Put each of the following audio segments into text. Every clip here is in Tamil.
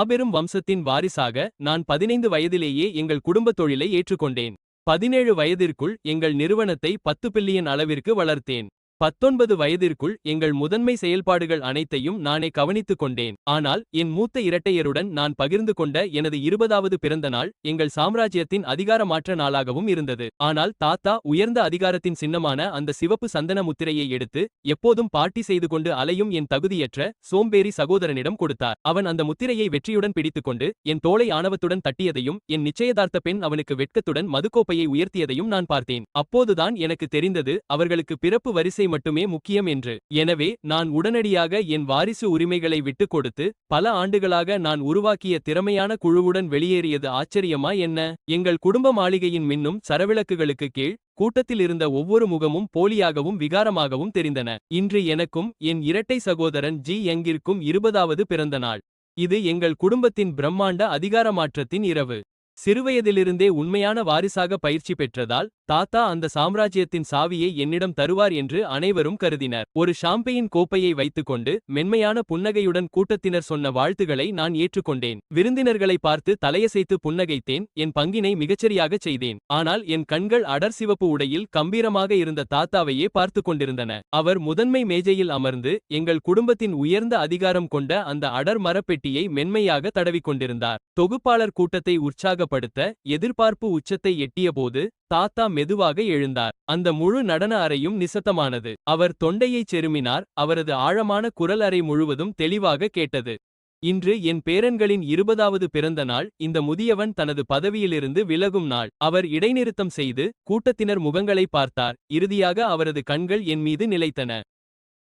மாபெரும் வம்சத்தின் வாரிசாக நான் 15 வயதிலேயே எங்கள் குடும்பத் தொழிலை ஏற்றுக்கொண்டேன். 17 வயதிற்குள் எங்கள் நிறுவனத்தை 10 பில்லியன் அளவிற்கு வளர்த்தேன். 19 வயதிற்குள் எங்கள் முதன்மை செயல்பாடுகள் அனைத்தையும் நானே கவனித்துக் கொண்டேன். ஆனால் என் மூத்த இரட்டையருடன் நான் பகிர்ந்து கொண்ட எனது 20வது பிறந்த நாள் எங்கள் சாம்ராஜ்யத்தின் அதிகார மாற்ற நாளாகவும் இருந்தது. ஆனால் தாத்தா உயர்ந்த அதிகாரத்தின் சின்னமான அந்த சிவப்பு சந்தன முத்திரையை எடுத்து எப்போதும் பார்ட்டி செய்து கொண்டு அலையும் என் தகுதியற்ற சோம்பேறி சகோதரனிடம் கொடுத்தார். அவன் அந்த முத்திரையை வெற்றியுடன் பிடித்துக்கொண்டு என் தோளை ஆணவத்துடன் தட்டியதையும் என் நிச்சயதார்த்த பெண் அவனுக்கு வெட்கத்துடன் மதுக்கோப்பையை உயர்த்தியதையும் நான் பார்த்தேன். அப்போதுதான் எனக்கு தெரிந்தது அவர்களுக்கு பிறப்பு வரிசை மட்டுமே முக்கியம் என்று. எனவே நான் உடனடியாக என் வாரிசு உரிமைகளை விட்டுக் கொடுத்து பல ஆண்டுகளாக நான் உருவாக்கிய திறமையான குழுவுடன் வெளியேறியது ஆச்சரியமா என்ன? எங்கள் குடும்ப மாளிகையின் மின்னும் சரவிளக்குகளுக்கு கீழ் கூட்டத்தில் இருந்த ஒவ்வொரு முகமும் போலியாகவும் விகாரமாகவும் தெரிந்தன. இன்று எனக்கும் என் இரட்டை சகோதரன் ஜி யங்கிற்கும் 20வது பிறந்த நாள். இது எங்கள் குடும்பத்தின் பிரம்மாண்ட அதிகார மாற்றத்தின் இரவு. சிறுவயதிலிருந்தே உண்மையான வாரிசாக பயிற்சி பெற்றதால் தாத்தா அந்த சாம்ராஜ்யத்தின் சாவியை என்னிடம் தருவார் என்று அனைவரும் கருதினர். ஒரு ஷாம்பெயின் கோப்பையை வைத்துக்கொண்டு மென்மையான புன்னகையுடன் கூட்டத்தினர் சொன்ன வாழ்த்துகளை நான் ஏற்றுக்கொண்டேன். விருந்தினர்களை பார்த்து தலையசைத்து புன்னகைத்தேன். என் பங்கினை மிகச்சரியாகச் செய்தேன். ஆனால் என் கண்கள் அடர் சிவப்பு உடையில் கம்பீரமாக இருந்த தாத்தாவையே பார்த்து கொண்டிருந்தன. அவர் முதன்மை மேஜையில் அமர்ந்து எங்கள் குடும்பத்தின் உயர்ந்த அதிகாரம் கொண்ட அந்த அடர் மரப்பெட்டியை மென்மையாக தடவிக்கொண்டிருந்தார். தொகுப்பாளர் கூட்டத்தை உற்சாகப்படுத்த எதிர்பார்ப்பு உச்சத்தை எட்டியபோது தாத்தா மெதுவாக எழுந்தார். அந்த முழு நடன அறையும் நிசத்தமானது. அவர் தொண்டையைச் செருமினார். அவரது ஆழமான குரல் அறை முழுவதும் தெளிவாக கேட்டது. இன்று என் பேரன்களின் 20வது பிறந்த நாள். இந்த முதியவன் தனது பதவியிலிருந்து விலகும் நாள். அவர் இடைநிறுத்தம் செய்து கூட்டத்தினர் முகங்களை பார்த்தார். இறுதியாக அவரது கண்கள் என் மீது நிலைத்தன.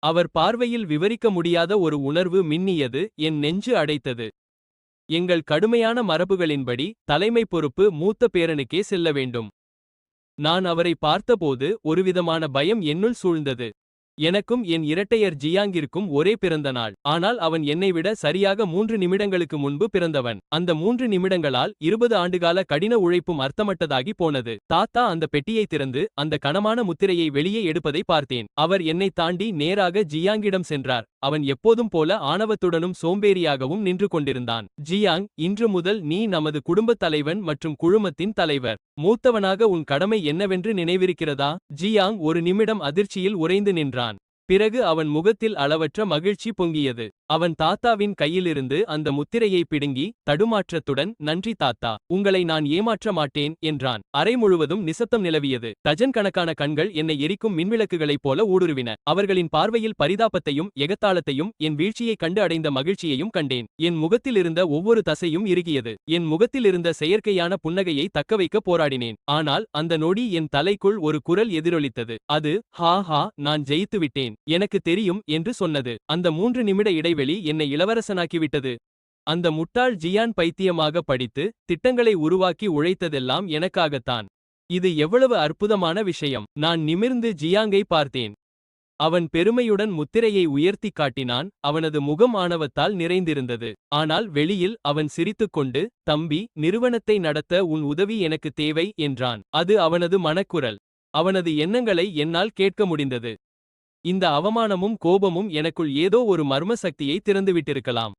அவர் பார்வையில் விவரிக்க முடியாத ஒரு உணர்வு மின்னியது. என் நெஞ்சு அடைத்தது. எங்கள் கடுமையான மரபுகளின்படி தலைமை பொறுப்பு மூத்த பேரனுக்கே செல்ல வேண்டும். நான் அவரை பார்த்தபோது ஒருவிதமான பயம் என்னுள் சூழ்ந்தது. எனக்கும் என் இரட்டையர் ஜியாங்கிற்கும் ஒரே பிறந்த நாள். ஆனால் அவன் என்னை விட சரியாக 3 நிமிடங்களுக்கு முன்பு பிறந்தவன். அந்த 3 நிமிடங்களால் 20 ஆண்டுகால கடின உழைப்பும் அர்த்தமட்டதாகி போனது. தாத்தா அந்த பெட்டியை திறந்து அந்த கனமான முத்திரையை வெளியே எடுப்பதை பார்த்தேன். அவர் என்னை தாண்டி நேராக ஜியாங்கிடம் சென்றார். அவன் எப்போதும் போல ஆணவத்துடனும் சோம்பேறியாகவும் நின்று கொண்டிருந்தான். ஜியாங், இன்று முதல் நீ நமது குடும்பத் தலைவன் மற்றும் குழுமத்தின் தலைவர். மூத்தவனாக உன் கடமை என்னவென்று நினைவிருக்கிறதா? ஜியாங் ஒரு நிமிடம் அதிர்ச்சியில் உறைந்து நின்றான். பிறகு அவன் முகத்தில் அளவற்ற மகிழ்ச்சி பொங்கியது. அவன் தாத்தாவின் கையிலிருந்து அந்த முத்திரையை பிடுங்கி தடுமாற்றத்துடன், நன்றி தாத்தா, உங்களை நான் ஏமாற்ற மாட்டேன் என்றான். அறை முழுவதும் நிசப்தம் நிலவியது. டஜன் கணக்கான கண்கள் என்னை எரிக்கும் மின்விளக்குகளைப் போல ஊடுருவின. அவர்களின் பார்வையில் பரிதாபத்தையும் எகத்தாளத்தையும் என் வீழ்ச்சியைக் கண்டு அடைந்த மகிழ்ச்சியையும் கண்டேன். என் முகத்தில் இருந்த ஒவ்வொரு தசையும் இறுகியது. என் முகத்தில் இருந்த செயற்கையான புன்னகையை தக்கவைக்க போராடினேன். ஆனால் அந்த நொடி என் தலைக்குள் ஒரு குரல் எதிரொலித்தது. அது ஹா ஹா, நான் ஜெயித்து விட்டேன், எனக்கு தெரியும் என்று சொன்னது. அந்த 3 நிமிட இடைவெளி என்னை இளவரசனாக்கிவிட்டது. அந்த முட்டாள் ஜியான் பைத்தியமாக படித்து திட்டங்களை உருவாக்கி உழைத்ததெல்லாம் எனக்காகத்தான். இது எவ்வளவு அற்புதமான விஷயம். நான் நிமிர்ந்து ஜியாங்கை பார்த்தேன். அவன் பெருமையுடன் முத்திரையை உயர்த்தி காட்டினான். அவனது முகம் ஆணவத்தால் நிறைந்திருந்தது. ஆனால் வெளியில் அவன் சிரித்துக்கொண்டு, தம்பி, நிறுவனத்தை நடத்த உன் உதவி எனக்கு தேவை என்றான். அது அவனது மனக்குரல். அவனது எண்ணங்களை என்னால் கேட்க முடிந்தது. இந்த அவமானமும் கோபமும் எனக்குள் ஏதோ ஒரு மர்ம சக்தியை திறந்துவிட்டிருக்கலாம்.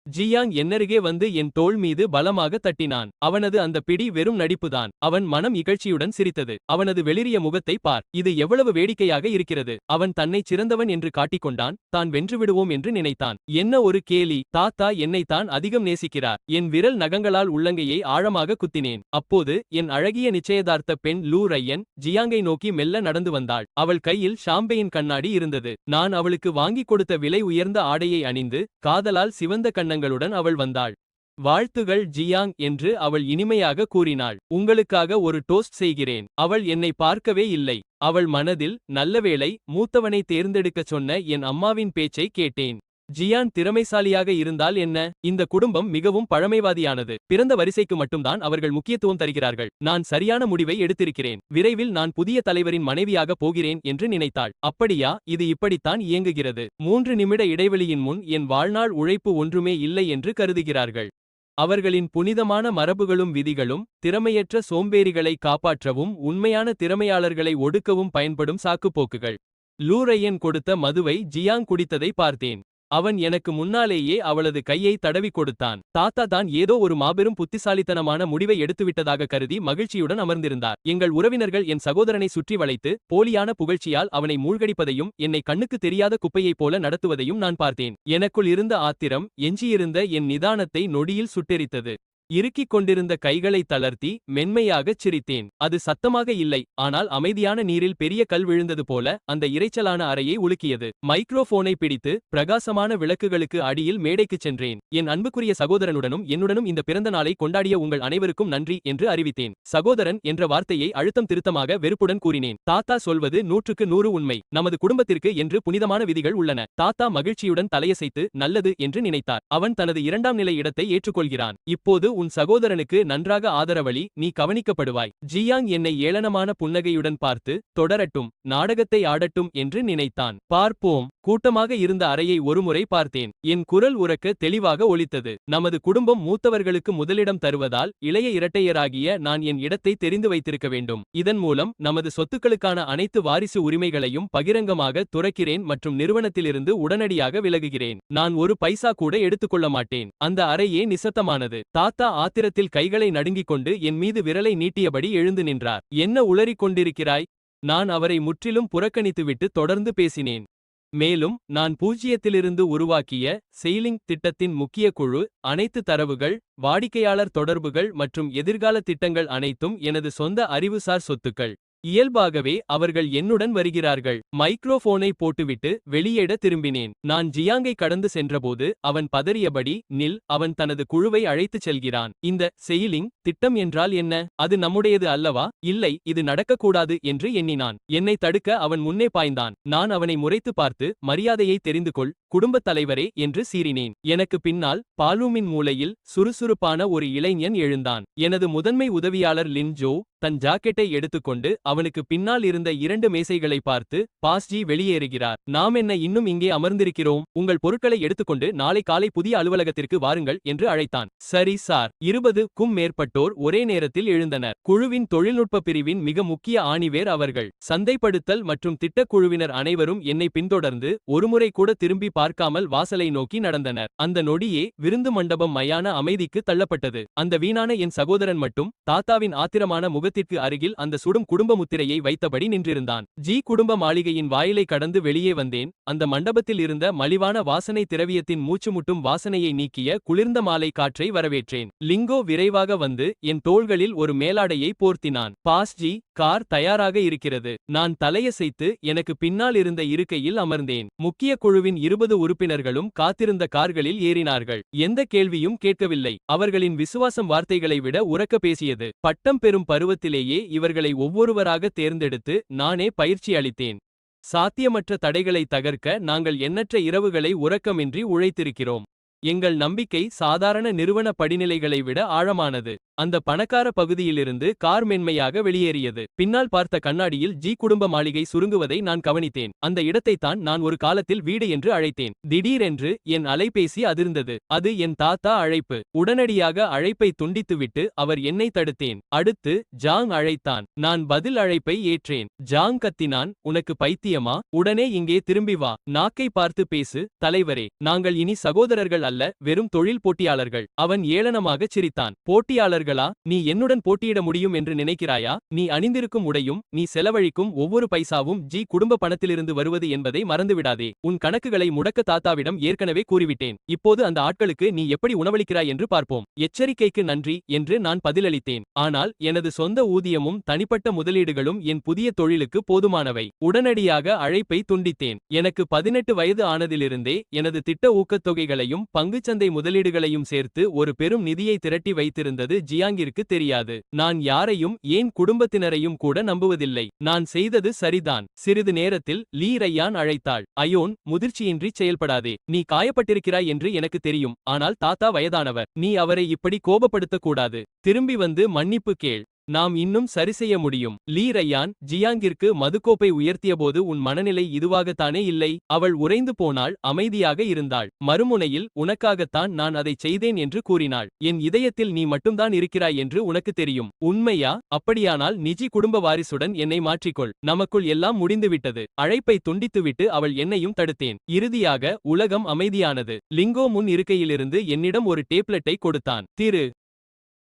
ஜியாங் என்னருகே வந்து என் தோள் மீது பலமாக தட்டினான். அவனது அந்த பிடி வெறும் நடிப்புதான். அவன் மனம் இகழ்ச்சியுடன் சிரித்தது. அவனது வெளிரிய முகத்தை பார், இது எவ்வளவு வேடிக்கையாக இருக்கிறது. அவன் தன்னை சிறந்தவன் என்று காட்டிக்கொண்டான். தான் வென்றுவிடுவோம் என்று நினைத்தான். என்ன ஒரு கேலி. தாத்தா என்னைத்தான் அதிகம் நேசிக்கிறார். என் விரல் நகங்களால் உள்ளங்கையை ஆழமாக குத்தினேன். அப்போது என் அழகிய நிச்சயதார்த்த பெண் லூ ரையன் ஜியாங்கை நோக்கி மெல்ல நடந்து வந்தாள். அவள் கையில் ஷாம்பெயின் கண்ணாடி இருந்தது. நான் அவளுக்கு வாங்கிக் கொடுத்த விலை உயர்ந்த ஆடையை அணிந்து காதலால் சிவந்த கண்ணங்களுடன் அவள் வந்தாள். வாழ்த்துகள் ஜியாங் என்று அவள் இனிமையாக கூறினாள். உங்களுக்காக ஒரு டோஸ்ட் செய்கிறேன். அவள் என்னை பார்க்கவே இல்லை. அவள் மனதில், நல்லவேளை, மூத்தவனை தேர்ந்தெடுக்கச் சொன்ன என் அம்மாவின் பேச்சை கேட்டேன். ஜியான் திறமைசாலியாக இருந்தால் என்ன? இந்த குடும்பம் மிகவும் பழமைவாதியானது. பிறந்த வரிசைக்கு மட்டும்தான் அவர்கள் முக்கியத்துவம் தருகிறார்கள். நான் சரியான முடிவை எடுத்திருக்கிறேன். விரைவில் நான் புதிய தலைவரின் மனைவியாக போகிறேன் என்று நினைத்தாள். அப்படியா? இது இப்படித்தான் இயங்குகிறது. 3 நிமிட இடைவெளியின் முன் என் வாழ்நாள் உழைப்பு ஒன்றுமே இல்லை என்று கருதுகிறார்கள். அவர்களின் புனிதமான மரபுகளும் விதிகளும் திறமையற்ற சோம்பேறிகளை காப்பாற்றவும் உண்மையான திறமையாளர்களை ஒடுக்கவும் பயன்படும் சாக்குப்போக்குகள். லூ ரையன் கொடுத்த மதுவை ஜியாங் குடித்ததை பார்த்தேன். அவன் எனக்கு முன்னாலேயே அவளது கையை தடவி கொடுத்தான். தாத்தா தான் ஏதோ ஒரு மாபெரும் புத்திசாலித்தனமான முடிவை எடுத்துவிட்டதாக கருதி மகிழ்ச்சியுடன் அமர்ந்திருந்தார். எங்கள் உறவினர்கள் என் சகோதரனை சுற்றி வளைத்து போலியான புகழ்ச்சியால் அவனை மூழ்கடிப்பதையும் என்னை கண்ணுக்கு தெரியாத குப்பையைப் போல நடத்துவதையும் நான் பார்த்தேன். எனக்குள் இருந்த ஆத்திரம் எஞ்சியிருந்த என் நிதானத்தை நொடியில் சுட்டெரித்தது. இறுக்கிக் கொண்டிருந்த கைகளை தளர்த்தி மென்மையாகச் சிரித்தேன். அது சத்தமாக இல்லை, ஆனால் அமைதியான நீரில் பெரிய கல் விழுந்தது போல அந்த இரைச்சலான அறையை உலுக்கியது. மைக்ரோஃபோனை பிடித்து பிரகாசமான விளக்குகளுக்கு அடியில் மேடைக்குச் சென்றேன். என் அன்புக்குரிய சகோதரனுடனும் என்னுடனும் இந்த பிறந்த நாளை கொண்டாடிய உங்கள் அனைவருக்கும் நன்றி என்று அறிவித்தேன். சகோதரன் என்ற வார்த்தையை அழுத்தம் திருத்தமாக வெறுப்புடன் கூறினேன். தாத்தா சொல்வது 100க்கு 100 உண்மை. நமது குடும்பத்திற்கு என்று புனிதமான விதிகள் உள்ளன. தாத்தா மகிழ்ச்சியுடன் தலையசைத்து நல்லது என்று நினைத்தார். அவன் தனது 2ஆம் நிலை இடத்தை ஏற்றுக்கொள்கிறான். இப்போது உன் சகோதரனுக்கு நன்றாக ஆதரவளி, நீ கவனிக்கப்படுவாய். ஜியாங் என்னை ஏளனமான புன்னகையுடன் பார்த்து, தொடரட்டும், நாடகத்தை ஆடட்டும் என்று நினைத்தான். பார்ப்போம். கூட்டமாக இருந்த அறையை ஒருமுறை பார்த்தேன். என் குரல் உரக்க தெளிவாக ஒலித்தது. நமது குடும்பம் மூத்தவர்களுக்கு முதலிடம் தருவதால் இளைய இரட்டையராகிய நான் என் இடத்தை தெரிந்து வைத்திருக்க வேண்டும். இதன் மூலம் நமது சொத்துக்களுக்கான அனைத்து வாரிசு உரிமைகளையும் பகிரங்கமாக துறக்கிறேன் மற்றும் நிறுவனத்திலிருந்து உடனடியாக விலகுகிறேன். நான் ஒரு பைசா கூட எடுத்துக்கொள்ள மாட்டேன். அந்த அறையே நிசத்தமானது. தாத்தா ஆத்திரத்தில் கைகளை நடுங்கிக் கொண்டு என் மீது விரலை நீட்டியபடி எழுந்து நின்றார். என்ன உளறிக் கொண்டிருக்கிறாய்? நான் அவரை முற்றிலும் புறக்கணித்துவிட்டு தொடர்ந்து பேசினேன். மேலும் நான் பூஜ்ஜியத்திலிருந்து உருவாக்கிய செயிலிங் திட்டத்தின் முக்கிய குழு, அனைத்து தரவுகள், வாடிக்கையாளர் தொடர்புகள் மற்றும் எதிர்கால திட்டங்கள் அனைத்தும் எனது சொந்த அறிவுசார் சொத்துக்கள். இயல்பாகவே அவர்கள் என்னுடன் வருகிறார்கள். மைக்ரோஃபோனை போட்டுவிட்டு வெளியேட திரும்பினேன். நான் ஜியாங்கை கடந்து சென்றபோது அவன் பதறியபடி, நில், அவன் தனது குழுவை அழைத்துச் செல்கிறான். இந்த செயிலிங் திட்டம் என்றால் என்ன? அது நம்முடையது அல்லவா? இல்லை, இது நடக்கக்கூடாது என்று எண்ணினான். என்னை தடுக்க அவன் முன்னே பாய்ந்தான். நான் அவனை முறைத்து பார்த்து, மரியாதையை தெரிந்து கொள், குடும்பத் தலைவரே என்று சீறினேன். எனக்கு பின்னால் பாலூமின் மூலையில் சுறுசுறுப்பான ஒரு இளைஞன் எழுந்தான். எனது முதன்மை உதவியாளர் லின் ஜோ தன் ஜாக்கெட்டை எடுத்துக்கொண்டு அவனுக்கு பின்னால் இருந்த 2 மேசைகளை பார்த்து, பாஸ்ஜி வெளியேறுகிறார். நாம் என்ன இன்னும் இங்கே அமர்ந்திருக்கிறோம்? உங்கள் பொருட்களை எடுத்துக்கொண்டு நாளை காலை புதிய அலுவலகத்திற்கு வாருங்கள் என்று அழைத்தான். சரி சார். 20க்கும் மேற்பட்டோர் ஒரே நேரத்தில் எழுந்தனர். குழுவின் தொழில்நுட்ப பிரிவின் மிக முக்கிய ஆணிவேர் அவர்கள். சந்தைப்படுத்தல் மற்றும் திட்டக்குழுவினர் அனைவரும் என்னை பின்தொடர்ந்து ஒருமுறை கூட திரும்பி பார்க்காமல் வாசலை நோக்கி நடந்தனர். அந்த நொடியே விருந்து மண்டபம் மயான அமைதிக்கு தள்ளப்பட்டது. அந்த வீணான என் சகோதரன் மட்டும் தாத்தாவின் ஆத்திரமான முகத்திற்கு அருகில் அந்த சுடும் குடும்ப முத்திரையை வைத்தபடி நின்றிருந்தான். ஜி குடும்ப மாளிகையின் வாயிலை கடந்து வெளியே வந்தேன். அந்த மண்டபத்தில் இருந்த மலிவான வாசனை திரவியத்தின் மூச்சுமுட்டும் வாசனையை நீக்கிய குளிர்ந்த மாலை காற்றை வரவேற்றேன். லிங்கோ விரைவாக வந்து என் தோள்களில் ஒரு மேலாடையை போர்த்தினான். பாஸ்ஜி, கார் தயாராக இருக்கிறது. நான் தலையசைத்து எனக்கு பின்னால் இருந்த இருக்கையில் அமர்ந்தேன். முக்கிய குழுவின் 20 உறுப்பினர்களும் காத்திருந்த கார்களில் ஏறினார்கள். எந்த கேள்வியும் கேட்கவில்லை. அவர்களின் விசுவாசம் வார்த்தைகளை விட உரக்க பேசியது. பட்டம் பெறும் பருவத்திலேயே இவர்களை ஒவ்வொருவராக தேர்ந்தெடுத்து நானே பயிற்சி அளித்தேன். சாத்தியமற்ற தடைகளை தகர்க்க நாங்கள் எண்ணற்ற இரவுகளை உறக்கமின்றி உழைத்திருக்கிறோம். எங்கள் நம்பிக்கை சாதாரண நிறுவன படிநிலைகளை விட ஆழமானது. அந்த பணக்கார பகுதியிலிருந்து கார் மென்மையாக வெளியேறியது. பின்னால் பார்த்த கண்ணாடியில் ஜி குடும்ப மாளிகை சுருங்குவதை நான் கவனித்தேன். அந்த இடத்தைத்தான் நான் ஒரு காலத்தில் வீடு என்று அழைத்தேன். திடீரென்று என் அலைபேசி அதிர்ந்தது. அது என் தாத்தா அழைப்பு. உடனடியாக அழைப்பை துண்டித்துவிட்டு அவர் என்னை தடுத்தேன். அடுத்து ஜாங் அழைத்தான். நான் பதில் அழைப்பை ஏற்றேன். ஜாங் கத்தினான், உனக்கு பைத்தியமா? உடனே இங்கே திரும்பி வா. நாக்கை பார்த்து பேசு, தலைவரே. நாங்கள் இனி சகோதரர்கள் அல்ல, வெறும் தொழில் போட்டியாளர்கள். அவன் ஏளனமாகச் சிரித்தான். போட்டியாளர்களா? நீ என்னுடன் போட்டியிட முடியும் என்று நினைக்கிறாயா? நீ அணிந்திருக்கும் உடையும் நீ செலவழிக்கும் ஒவ்வொரு பைசாவும் ஜி குடும்ப பணத்திலிருந்து வருவது என்பதை மறந்துவிடாதே. உன் கணக்குகளை முடக்க தாத்தாவிடம் ஏற்கனவே கூறிவிட்டேன். இப்போது அந்த ஆட்களுக்கு நீ எப்படி உணவளிக்கிறாய் என்று பார்ப்போம். எச்சரிக்கைக்கு நன்றி என்று நான் பதிலளித்தேன். ஆனால் எனது சொந்த ஊதியமும் தனிப்பட்ட முதலீடுகளும் என் புதிய தொழிலுக்கு போதுமானவை. உடனடியாக அழைப்பை துண்டித்தேன். எனக்கு 18 வயது ஆனதிலிருந்தே எனது திட்ட ஊக்கத்தொகைகளையும் பங்குச்சந்தை முதலீடுகளையும் சேர்த்து ஒரு பெரும் நிதியை திரட்டி வைத்திருந்தது ஜியாங்கிற்கு தெரியாது. நான் யாரையும் ஏன் குடும்பத்தினரையும் கூட நம்புவதில்லை. நான் செய்தது சரிதான். சிறிது நேரத்தில் லீ ரையான் அழைத்தாள். அயோன், முதிர்ச்சியின்றி செயல்படாதே. நீ காயப்பட்டிருக்கிறாய் என்று எனக்கு தெரியும். ஆனால் தாத்தா வயதானவர். நீ அவரை இப்படி கோபப்படுத்தக்கூடாது. திரும்பி வந்து மன்னிப்பு கேள். நாம் இன்னும் சரிசெய்ய முடியும். லீ ரையான் ஜியாங்கிற்கு மதுக்கோப்பை உயர்த்தியபோது உன் மனநிலை இதுவாகத்தானே இல்லை. அவள் உறைந்து போனாள், அமைதியாக இருந்தாள். மறுமுனையில் உனக்காகத்தான் நான் அதைச் செய்தேன் என்று கூறினாள். என் இதயத்தில் நீ மட்டும்தான் இருக்கிறாய் என்று உனக்கு தெரியும். உண்மையா? அப்படியானால் நிஜி குடும்ப வாரிசுடன் என்னை மாற்றிக்கொள். நமக்குள் எல்லாம் முடிந்துவிட்டது. அழைப்பை துண்டித்துவிட்டு அவள் என்னையும் தடுத்தேன். இறுதியாக உலகம் அமைதியானது. லிங்கோ முன் இருக்கையிலிருந்து என்னிடம் ஒரு டேப்லெட்டை கொடுத்தான். திரு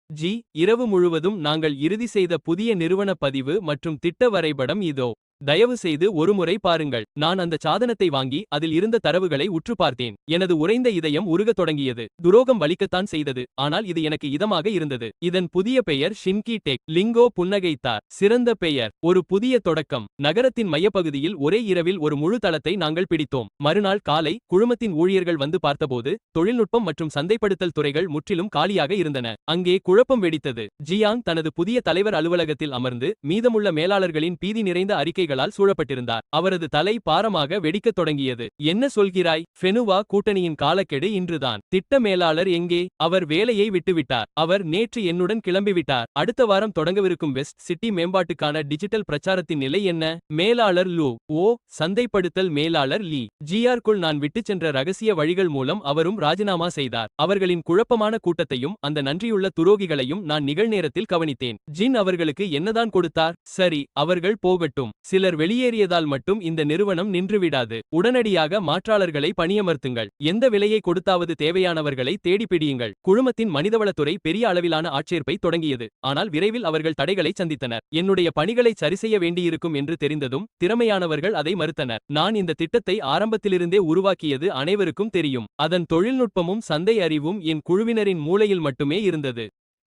ஜி, இரவு முழுவதும் நாங்கள் இறுதி செய்த புதிய நிறுவன பதிவு மற்றும் திட்ட வரைபடம் இதோ. தயவுசெய்து ஒருமுறை பாருங்கள். நான் அந்த சாதனத்தை வாங்கி அதில் இருந்த தரவுகளை உற்று பார்த்தேன். எனது உறைந்த இதயம் உருகத் தொடங்கியது. துரோகம் வலிக்கத்தான் செய்தது, ஆனால் இது எனக்கு இதமாக இருந்தது. இதன் புதிய பெயர் ஷின்கி டெக். லிங்கோ புன்னகைத்தார். சிறந்த பெயர். ஒரு புதிய தொடக்கம். நகரத்தின் மையப்பகுதியில் ஒரே இரவில் ஒரு முழு தளத்தை நாங்கள் பிடித்தோம். மறுநாள் காலை குழுமத்தின் ஊழியர்கள் வந்து பார்த்தபோது தொழில்நுட்பம் மற்றும் சந்தைப்படுத்தல் துறைகள் முற்றிலும் காலியாக இருந்தன. அங்கே குழப்பம் வெடித்தது. ஜியாங் தனது புதிய தலைவர் அலுவலகத்தில் அமர்ந்து மீதமுள்ள மேலாளர்களின் பீதி நிறைந்த அறிக்கைகளால் சூழப்பட்டிருந்தார். அவரது தலை பாரமாக வெடிக்கத் தொடங்கியது. என்ன சொல்கிறாய்? ஃபெனுவா கூட்டணியின் காலக்கெடு இன்றுதான். திட்ட மேலாளர் எங்கே? அவர் வேலையை விட்டுவிட்டார். அவர் நேற்று என்னுடன் கிளம்பிவிட்டார். அடுத்த வாரம் தொடங்கவிருக்கும் வெஸ்ட் சிட்டி மேம்பாட்டுக்கான டிஜிட்டல் பிரச்சாரத்தின் நிலை என்ன? மேலாளர் லூ. ஓ, சந்தைப்படுத்தல் மேலாளர் லீ. ஜிஆர்க்குள் நான் விட்டுச் சென்ற ரகசிய வழிகள் மூலம் அவரும் ராஜினாமா செய்தார். அவர்களின் குழப்பமான கூட்டத்தையும் அந்த நன்றியுள்ள துரோகிகளையும் நான் நிகழ்நேரத்தில் கவனித்தேன். ஜின் அவர்களுக்கு என்னதான் கொடுத்தார்? சரி, அவர்கள் போகட்டும். சிலர் வெளியேறியதால் மட்டும் இந்த நிறுவனம் நின்றுவிடாது. உடனடியாக மாற்றாளர்களை பணியமர்த்துங்கள். எந்த விலையை கொடுத்தாவது தேவையானவர்களை தேடிப்பிடியுங்கள். குழுமத்தின் மனிதவளத்துறை பெரிய அளவிலான ஆட்சேர்ப்பை தொடங்கியது. ஆனால் விரைவில் அவர்கள் தடைகளை சந்தித்தனர். என்னுடைய பணிகளை சரிசெய்ய வேண்டியிருக்கும் என்று தெரிந்ததும் திறமையானவர்கள் அதை மறுத்தனர். நான் இந்த திட்டத்தை ஆரம்பத்திலிருந்தே உருவாக்கியது அனைவருக்கும் தெரியும். அதன் தொழில்நுட்பமும் சந்தை அறிவும் என் குழுவினரின் மூளையில் மட்டுமே இருந்தது.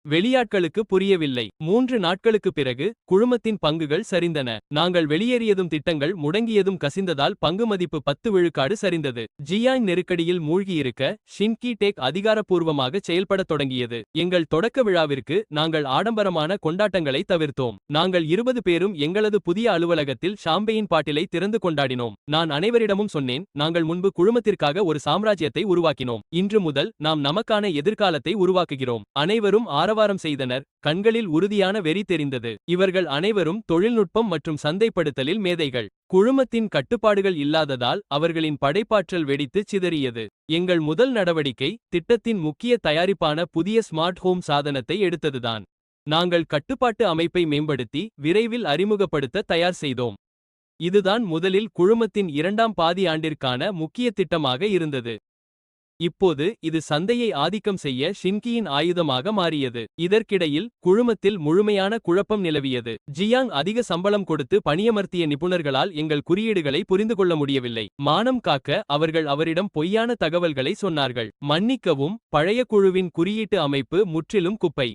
வெளியாட்களுக்கு புரியவில்லை. 3 நாட்களுக்குப் பிறகு குழுமத்தின் பங்குகள் சரிந்தன. நாங்கள் வெளியேறியதும் திட்டங்கள் முடங்கியதும் கசிந்ததால் பங்கு மதிப்பு 10 விழுக்காடு சரிந்தது. ஜியாங் நெருக்கடியில் மூழ்கியிருக்க ஷின்கி டெக் அதிகாரப்பூர்வமாக செயல்படத் தொடங்கியது. எங்கள் தொடக்க விழாவிற்கு நாங்கள் ஆடம்பரமான கொண்டாட்டங்களை தவிர்த்தோம். நாங்கள் 20 பேரும் எங்களது புதிய அலுவலகத்தில் ஷாம்பெயின் பாட்டிலை திறந்து கொண்டாடினோம். நான் அனைவரிடமும் சொன்னேன், நாங்கள் முன்பு குழுமத்திற்காக ஒரு சாம்ராஜ்யத்தை உருவாக்கினோம். இன்று முதல் நாம் நமக்கான எதிர்காலத்தை உருவாக்குகிறோம். அனைவரும் ஆரவாரம் செய்தனர். கண்களில் உறுதியான வெறி தெரிந்தது. இவர்கள் அனைவரும் தொழில்நுட்பம் மற்றும் சந்தைப்படுத்தலில் மேதைகள். குழுமத்தின் கட்டுப்பாடுகள் இல்லாததால் அவர்களின் படைப்பாற்றல் வெடித்து சிதறியது. எங்கள் முதல் நடவடிக்கை திட்டத்தின் முக்கிய தயாரிப்பான புதிய ஸ்மார்ட் ஹோம் சாதனத்தை எடுத்ததுதான். நாங்கள் கட்டுப்பாட்டு அமைப்பை மேம்படுத்தி விரைவில் அறிமுகப்படுத்த தயார் செய்தோம். இதுதான் முதலில் குழுமத்தின் 2ஆம் பாதி ஆண்டிற்கான முக்கிய திட்டமாக இருந்தது. இப்போது இது சந்தையை ஆதிக்கம் செய்ய ஷின்கியின் ஆயுதமாக மாறியது. இதற்கிடையில் குழுமத்தில் முழுமையான குழப்பம் நிலவியது. ஜியாங் அதிக சம்பளம் கொடுத்து பணியமர்த்திய நிபுணர்களால் எங்கள் குறியீடுகளை புரிந்து கொள்ள முடியவில்லை. மானம் காக்க அவர்கள் அவரிடம் பொய்யான தகவல்களை சொன்னார்கள். மன்னிக்கவும், பழைய குழுவின் குறியீட்டு அமைப்பு முற்றிலும் குப்பை.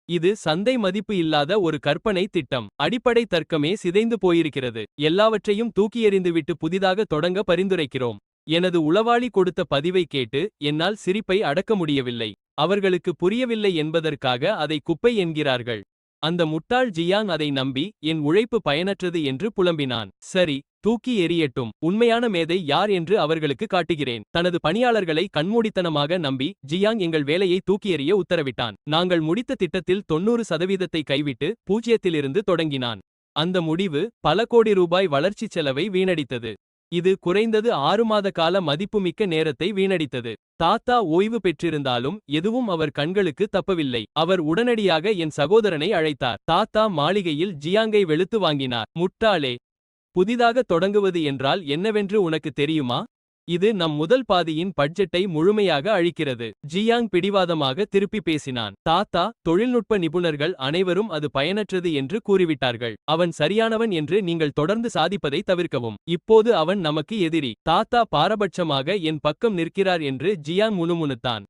இது சந்தை மதிப்பு இல்லாத ஒரு கற்பனை திட்டம். அடிப்படை தர்க்கமே சிதைந்து போயிருக்கிறது. எல்லாவற்றையும் தூக்கி எறிந்துவிட்டு புதிதாக தொடங்க பரிந்துரைக்கிறோம். எனது உளவாளி கொடுத்த பதிவை கேட்டு என்னால் சிரிப்பை அடக்க முடியவில்லை. அவர்களுக்கு புரியவில்லை என்பதற்காக அதை குப்பை என்கிறார்கள். அந்த முட்டாள் ஜியாங் அதை நம்பி என் உழைப்பு பயனற்றது என்று புலம்பினான். சரி, தூக்கி எறியட்டும். உண்மையான மேதை யார் என்று அவர்களுக்கு காட்டுகிறேன். தனது பணியாளர்களை கண்மூடித்தனமாக நம்பி ஜியாங் எங்கள் வேலையை தூக்கி எறிய உத்தரவிட்டான். நாங்கள் முடித்த திட்டத்தில் 90% கைவிட்டு 0லிருந்து தொடங்கினான். அந்த முடிவு பல கோடி ரூபாய் வளர்ச்சி செலவை வீணடித்தது. இது குறைந்தது 6 மாத கால மதிப்புமிக்க நேரத்தை வீணடித்தது. தாத்தா ஓய்வு பெற்றிருந்தாலும் எதுவும் அவர் கண்களுக்கு தப்பவில்லை. அவர் உடனடியாக என் சகோதரனை அழைத்தார். தாத்தா மாளிகையில் ஜியாங்கை வெளுத்து வாங்கினார். முட்டாளே, புதிதாக தொடங்குவது என்றால் என்னவென்று உனக்கு தெரியுமா? இது நம் முதல் பாதியின் பட்ஜெட்டை முழுமையாக அழிக்கிறது. ஜியாங் பிடிவாதமாக திருப்பி பேசினான். தாத்தா, தொழில்நுட்ப நிபுணர்கள் அனைவரும் அது பயனற்றது என்று கூறிவிட்டார்கள். அவன் சரியானவன் என்று நீங்கள் தொடர்ந்து சாதிப்பதை தவிர்க்கவும். இப்போது அவன் நமக்கு எதிரி. தாத்தா பாரபட்சமாக என் பக்கம் நிற்கிறார் என்று ஜியாங் முணுமுணுத்தான்.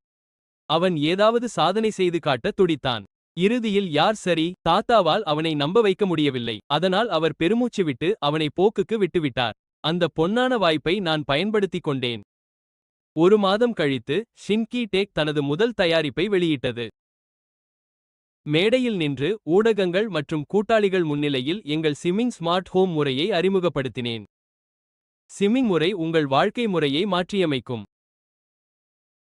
அவன் ஏதாவது சாதனை செய்து காட்ட துடித்தான். இறுதியில் யார் சரி? தாத்தாவால் அவனை நம்ப வைக்க முடியவில்லை. அதனால் அவர் பெருமூச்சு விட்டு அவனை போக்குக்கு விட்டுவிட்டார். அந்த பொன்னான வாய்ப்பை நான் பயன்படுத்திக் கொண்டேன். 1 மாதம் கழித்து ஷின்கி டெக் தனது முதல் தயாரிப்பை வெளியிட்டது. மேடையில் நின்று ஊடகங்கள் மற்றும் கூட்டாளிகள் முன்னிலையில் எங்கள் சிமிங் ஸ்மார்ட் ஹோம் முறையை அறிமுகப்படுத்தினேன். சிமிங் முறை உங்கள் வாழ்க்கை முறையை மாற்றியமைக்கும்.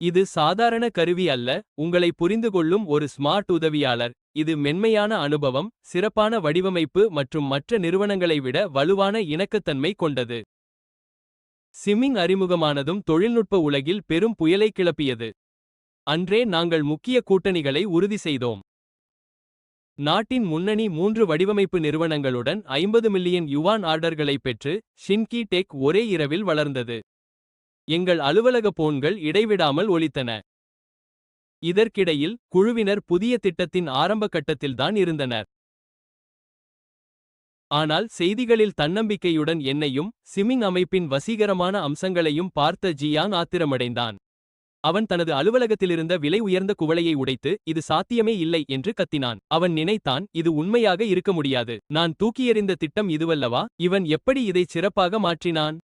இது சாதாரண கருவி அல்ல, உங்களை புரிந்துகொள்ளும் ஒரு ஸ்மார்ட் உதவியாளர். இது மென்மையான அனுபவம், சிறப்பான வடிவமைப்பு மற்றும் மற்ற நிறுவனங்களை விட வலுவான இணக்கத்தன்மை கொண்டது. சிம்மிங் அறிமுகமானதும் தொழில்நுட்ப உலகில் பெரும் புயலை கிளப்பியது. அன்றே நாங்கள் முக்கிய கூட்டணிகளை உறுதி செய்தோம். நாட்டின் முன்னணி 3 வடிவமைப்பு நிறுவனங்களுடன் 50 மில்லியன் யுவான் ஆர்டர்களை பெற்று ஷின்கி டெக் ஒரே இரவில் வளர்ந்தது. எங்கள் அலுவலக போன்கள் இடைவிடாமல் ஒலித்தன. இதற்கிடையில் குழுவினர் புதிய திட்டத்தின் ஆரம்ப கட்டத்தில்தான் இருந்தனர். ஆனால் செய்திகளில் தன்னம்பிக்கையுடன் என்னையும் சிமிங் அமைப்பின் வசீகரமான அம்சங்களையும் பார்த்த ஜியாங் ஆத்திரமடைந்தான். அவன் தனது அலுவலகத்திலிருந்த விலை உயர்ந்த குவளையை உடைத்து இது சாத்தியமே இல்லை என்று கத்தினான். அவன் நினைத்தான், இது உண்மையாக இருக்க முடியாது. நான் தூக்கியெறிந்த திட்டம் இதுவல்லவா? இவன் எப்படி இதை சிறப்பாக மாற்றினான்?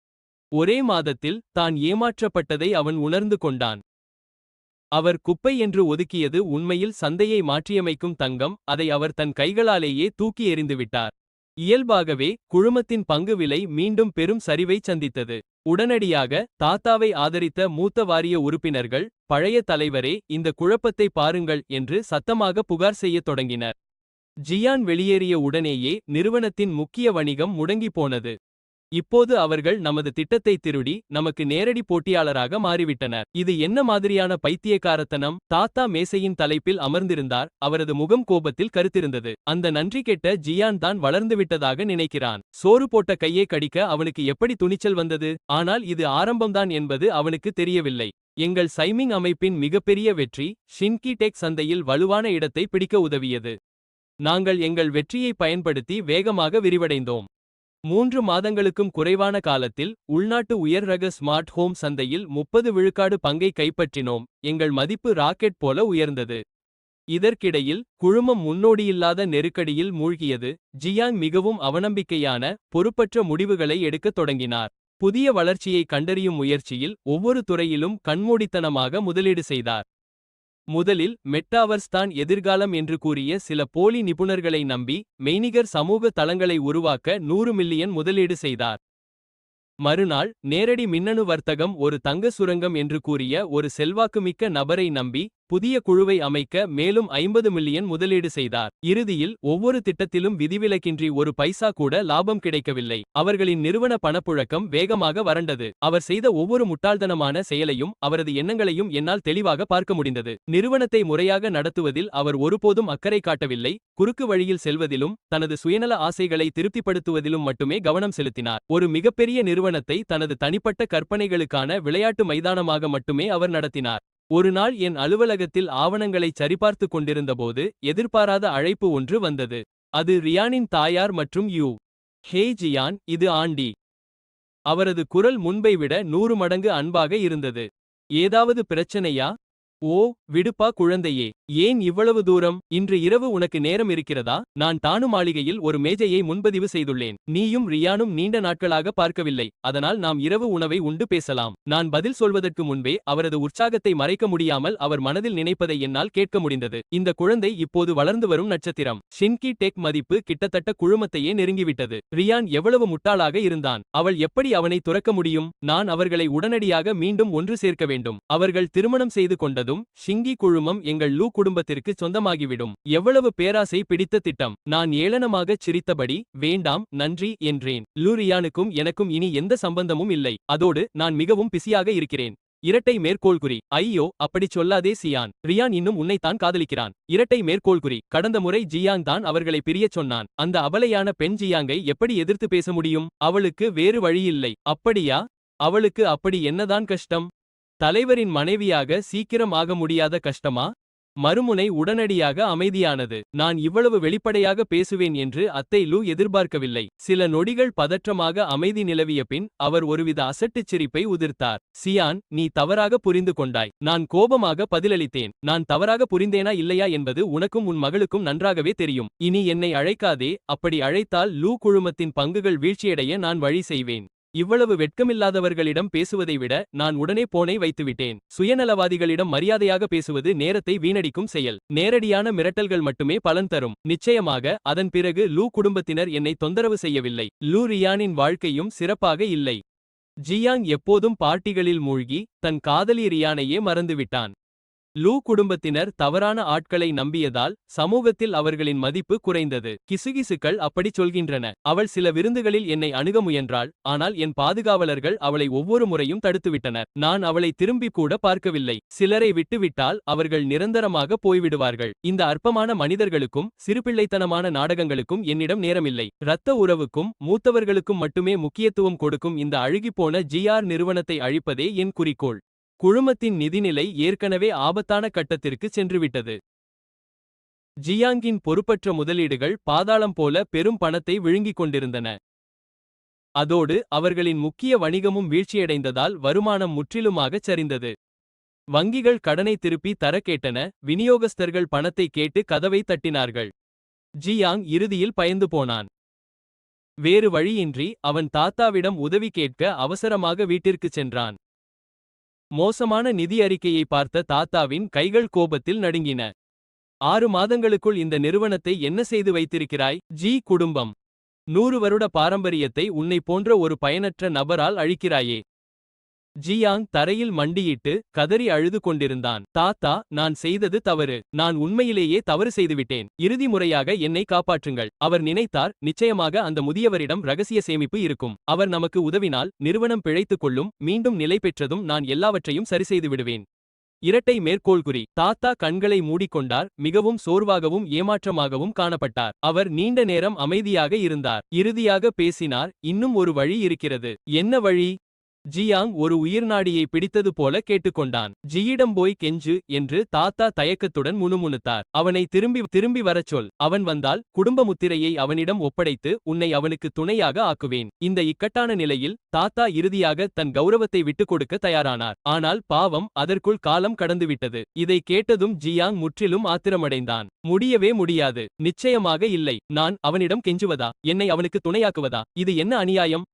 ஒரே மாதத்தில் தான் ஏமாற்றப்பட்டதை அவன் உணர்ந்து கொண்டான். அவர் குப்பை என்று ஒதுக்கியது உண்மையில் சந்தையை மாற்றியமைக்கும் தங்கம். அதை அவர் தன் கைகளாலேயே தூக்கி எறிந்துவிட்டார். இயல்பாகவே குழுமத்தின் பங்கு விலை மீண்டும் பெரும் சரிவை சந்தித்தது. உடனடியாக தாத்தாவை ஆதரித்த மூத்த வாரிய உறுப்பினர்கள், பழைய தலைவரே, இந்த குழப்பத்தை பாருங்கள் என்று சத்தமாக புகார் செய்யத் தொடங்கினர். ஜியான் வெளியேறிய உடனேயே நிறுவனத்தின் முக்கிய வணிகம் முடங்கி போனது. இப்போது அவர்கள் நமது திட்டத்தை திருடி நமக்கு நேரடி போட்டியாளராக மாறிவிட்டனர். இது என்ன மாதிரியான பைத்தியக்காரத்தனம்? தாத்தா மேசையின் தலைப்பில் அமர்ந்திருந்தார். அவரது முகம் கோபத்தில் கருத்திருந்தது. அந்த நன்றி கெட்ட ஜியான் தான் வளர்ந்துவிட்டதாக நினைக்கிறான். சோறு போட்ட கையை கடிக்க அவனுக்கு எப்படி துணிச்சல் வந்தது? ஆனால் இது ஆரம்பம்தான் என்பது அவனுக்கு தெரியவில்லை. எங்கள் சைமிங் அமைப்பின் மிகப்பெரிய வெற்றி ஷின்கி டெக் சந்தையில் வலுவான இடத்தை பிடிக்க உதவியது. நாங்கள் எங்கள் வெற்றியை பயன்படுத்தி வேகமாக விரிவடைந்தோம். 3 மாதங்களுக்கும் குறைவான காலத்தில் உள்நாட்டு உயர் ரக ஸ்மார்ட் ஹோம் சந்தையில் 30 விழுக்காடு பங்கை கைப்பற்றினோம். எங்கள் மதிப்பு ராக்கெட் போல உயர்ந்தது. இதற்கிடையில் குழுமம் முன்னோடியில்லாத நெருக்கடியில் மூழ்கியது. ஜியாங் மிகவும் அவநம்பிக்கையான, பொறுப்பற்ற முடிவுகளை எடுக்கத் தொடங்கினார். புதிய வளர்ச்சியை கண்டறியும் முயற்சியில் ஒவ்வொரு துறையிலும் கண்மூடித்தனமாக முதலீடு செய்தார். முதலில் மெட்டாவர்ஸ் தான் எதிர்காலம் என்று கூறிய சில போலி நிபுணர்களை நம்பி மெய்நிகர் சமூக தளங்களை உருவாக்க 100 மில்லியன் முதலீடு செய்தார். மறுநாள் நேரடி மின்னணு வர்த்தகம் ஒரு தங்க சுரங்கம் என்று கூறிய ஒரு செல்வாக்குமிக்க நபரை நம்பி புதிய குழுவை அமைக்க மேலும் 50 மில்லியன் முதலீடு செய்தார். இறுதியில் ஒவ்வொரு திட்டத்திலும் விதிவிலக்கின்றி ஒரு பைசா கூட லாபம் கிடைக்கவில்லை. அவர்களின் நிறுவன பணப்புழக்கம் வேகமாக வறண்டது. அவர் செய்த ஒவ்வொரு முட்டாள்தனமான செயலையும் அவரது எண்ணங்களையும் என்னால் தெளிவாக பார்க்க முடிந்தது. நிறுவனத்தை முறையாக நடத்துவதில் அவர் ஒருபோதும் அக்கறை காட்டவில்லை. குறுக்கு வழியில் செல்வதிலும் தனது சுயநல ஆசைகளை திருப்திப்படுத்துவதிலும் மட்டுமே கவனம் செலுத்தினார். ஒரு மிகப்பெரிய நிறுவனத்தை தனது தனிப்பட்ட கற்பனைகளுக்கான விளையாட்டு மைதானமாக மட்டுமே அவர் நடத்தினார். ஒரு நாள் என் அலுவலகத்தில் ஆவணங்களைச் சரிபார்த்துக் கொண்டிருந்தபோது எதிர்பாராத அழைப்பு ஒன்று வந்தது. அது ரியானின் தாயார் மற்றும் யூ. ஹே ஜியான், இது ஆண்டி. அவரது குரல் முன்பை விட 100 மடங்கு அன்பாக இருந்தது. ஏதாவது பிரச்சனையா? ஓ, விடுப்பா குழந்தையே, ஏன் இவ்வளவு தூரம்? இன்று இரவு உனக்கு நேரம் இருக்கிறதா? நான் தானு மாளிகையில் ஒரு மேஜையை முன்பதிவு செய்துள்ளேன். நீயும் ரியானும் நீண்ட நாட்களாக பார்க்கவில்லை. அதனால் நாம் இரவு உணவை உண்டு பேசலாம். நான் பதில் சொல்வதற்கு முன்பே அவரது உற்சாகத்தை மறைக்க முடியாமல் அவர் மனதில் நினைப்பதை என்னால் கேட்க முடிந்தது. இந்த குழந்தை இப்போது வளர்ந்து வரும் நட்சத்திரம். ஷின்கி டெக் மதிப்பு கிட்டத்தட்ட குழுமத்தையே நெருங்கிவிட்டது. ரியான் எவ்வளவு முட்டாளாக இருந்தான். அவள் எப்படி அவனை துறக்க முடியும்? நான் அவர்களை உடனடியாக மீண்டும் ஒன்று சேர்க்க வேண்டும். அவர்கள் திருமணம் செய்து கொண்டது ஷிங்கி குழுமம் எங்கள் லூ குடும்பத்திற்கு சொந்தமாகிவிடும். எவ்வளவு பேராசை பிடித்த திட்டம்! நான் ஏளனமாகச் சிரித்தபடி, வேண்டாம், நன்றி என்றேன். லூ ரியானுக்கும் எனக்கும் இனி எந்த சம்பந்தமும் இல்லை. அதோடு நான் மிகவும் பிஸியாக இருக்கிறேன். இரட்டை மேற்கோள்குறி. ஐயோ, அப்படிச் சொல்லாதே சியான். ரியான் இன்னும் உன்னைத்தான் காதலிக்கிறான். இரட்டை மேற்கோள்குறி. கடந்த முறை ஜியாங் தான் அவர்களை பிரியச் சொன்னான். அந்த அபலையான பெண் ஜியாங்கை எப்படி எதிர்த்து பேச முடியும்? அவளுக்கு வேறு வழியில்லை. அப்படியா? அவளுக்கு அப்படி என்னதான் கஷ்டம்? தலைவரின் மனைவியாக சீக்கிரம் ஆக முடியாத கஷ்டமா? மறுமுனை உடனடியாக அமைதியானது. நான் இவ்வளவு வெளிப்படையாக பேசுவேன் என்று அத்தை லூ எதிர்பார்க்கவில்லை. சில நொடிகள் பதற்றமாக அமைதி நிலவிய பின் அவர் ஒருவித அசட்டுச் சிரிப்பை உதிர்த்தார். சியான், நீ தவறாக புரிந்து கொண்டாய். நான் கோபமாக பதிலளித்தேன். நான் தவறாக புரிந்தேனா இல்லையா என்பது உனக்கும் உன் மகளுக்கும் நன்றாகவே தெரியும். இனி என்னை அழைக்காதே. அப்படி அழைத்தால் லூ குழுமத்தின் பங்குகள் வீழ்ச்சியடைய நான் வழி செய்வேன். இவ்வளவு வெட்கமில்லாதவர்களிடம் பேசுவதை விட நான் உடனே போனை வைத்துவிட்டேன். சுயநலவாதிகளிடம் மரியாதையாக பேசுவது நேரத்தை வீணடிக்கும் செயல். நேரடியான மிரட்டல்கள் மட்டுமே பலன் தரும். நிச்சயமாக அதன் பிறகு லூ குடும்பத்தினர் என்னை தொந்தரவு செய்யவில்லை. லூ ரியானின் வாழ்க்கையும் சிறப்பாக இல்லை. ஜியாங் எப்போதும் பார்ட்டிகளில் மூழ்கி தன் காதலி ரியானையே மறந்துவிட்டான். லூ குடும்பத்தினர் தவறான ஆட்களை நம்பியதால் சமூகத்தில் அவர்களின் மதிப்பு குறைந்தது. கிசுகிசுக்கள் அப்படிச் சொல்கின்றன. அவள் சில விருந்துகளில் என்னை அணுக முயன்றாள், ஆனால் என் பாதுகாவலர்கள் அவளை ஒவ்வொரு முறையும் தடுத்துவிட்டனர். நான் அவளை திரும்பி கூட பார்க்கவில்லை. சிலரை விட்டுவிட்டால் அவர்கள் நிரந்தரமாக போய்விடுவார்கள். இந்த அற்பமான மனிதர்களுக்கும் சிறுபிள்ளைத்தனமான நாடகங்களுக்கும் என்னிடம் நேரமில்லை. இரத்த உறவுக்கும் மூத்தவர்களுக்கும் மட்டுமே முக்கியத்துவம் கொடுக்கும் இந்த அழுகிப்போன ஜிஆர் நிறுவனத்தை அழிப்பதே என் குறிக்கோள். குழுமத்தின் நிதிநிலை ஏற்கனவே ஆபத்தான கட்டத்திற்கு சென்றுவிட்டது. ஜியாங்கின் பொறுப்பற்ற முதலீடுகள் பாதாளம் போல பெரும் பணத்தை விழுங்கிக் கொண்டிருந்தன. அதோடு அவர்களின் முக்கிய வணிகமும் வீழ்ச்சியடைந்ததால் வருமானம் முற்றிலுமாகச் சரிந்தது. வங்கிகள் கடனை திருப்பி தர கேட்டன, விநியோகஸ்தர்கள் பணத்தை கேட்டு கதவை தட்டினார்கள். ஜியாங் இறுதியில் பயந்து போனான். வேறு வழியின்றி அவன் தாத்தாவிடம் உதவி கேட்க அவசரமாக வீட்டிற்குச் சென்றான். மோசமான நிதி அறிக்கையை பார்த்த தாத்தாவின் கைகள் கோபத்தில் நடுங்கின. 6 மாதங்களுக்குள் இந்த நிறுவனத்தை என்ன செய்து வைத்திருக்கிறாய்? ஜி குடும்பம் 100 வருட பாரம்பரியத்தை உன்னை போன்ற ஒரு பயனற்ற நபரால் அழிக்கிறாயே. ஜியாங் தரையில் மண்டியிட்டு கதறி அழுது கொண்டிருந்தான். தாத்தா, நான் செய்தது தவறு. நான் உண்மையிலேயே தவறு செய்துவிட்டேன். இறுதி முறையாக என்னை காப்பாற்றுங்கள். அவர் நினைத்தார், நிச்சயமாக அந்த முதியவரிடம் ரகசிய சேமிப்பு இருக்கும். அவர் நமக்கு உதவினால் நிறுவனம் பிழைத்துக் கொள்ளும். மீண்டும் நிலை பெற்றதும் நான் எல்லாவற்றையும் சரிசெய்து விடுவேன். இரட்டை மேற்கோள்குறி. தாத்தா கண்களை மூடிக்கொண்டார், மிகவும் சோர்வாகவும் ஏமாற்றமாகவும் காணப்பட்டார். அவர் நீண்ட நேரம் அமைதியாக இருந்தார். இறுதியாக பேசினார், இன்னும் ஒரு வழி இருக்கிறது. என்ன வழி? ஜியாங் ஒரு உயிர்நாடியை பிடித்தது போல கேட்டுக்கொண்டான். ஜியிடம் போய் கெஞ்சு என்று தாத்தா தயக்கத்துடன் முணுமுணுத்தார். அவனை திரும்பி வரச் சொல். அவன் வந்தால் குடும்ப முத்திரையை அவனிடம் ஒப்படைத்து உன்னை அவனுக்கு துணையாக ஆக்குவேன். இந்த இக்கட்டான நிலையில் தாத்தா இறுதியாக தன் கௌரவத்தை விட்டுக் கொடுக்க தயாரானார். ஆனால் பாவம், அதற்குள் காலம் கடந்துவிட்டது. இதை கேட்டதும் ஜியாங் முற்றிலும் ஆத்திரமடைந்தான். முடியவே முடியாது. நிச்சயமாக இல்லை. நான் அவனிடம் கெஞ்சுவதா? என்னை அவனுக்கு துணையாக்குவதா? இது என்ன அநியாயம்?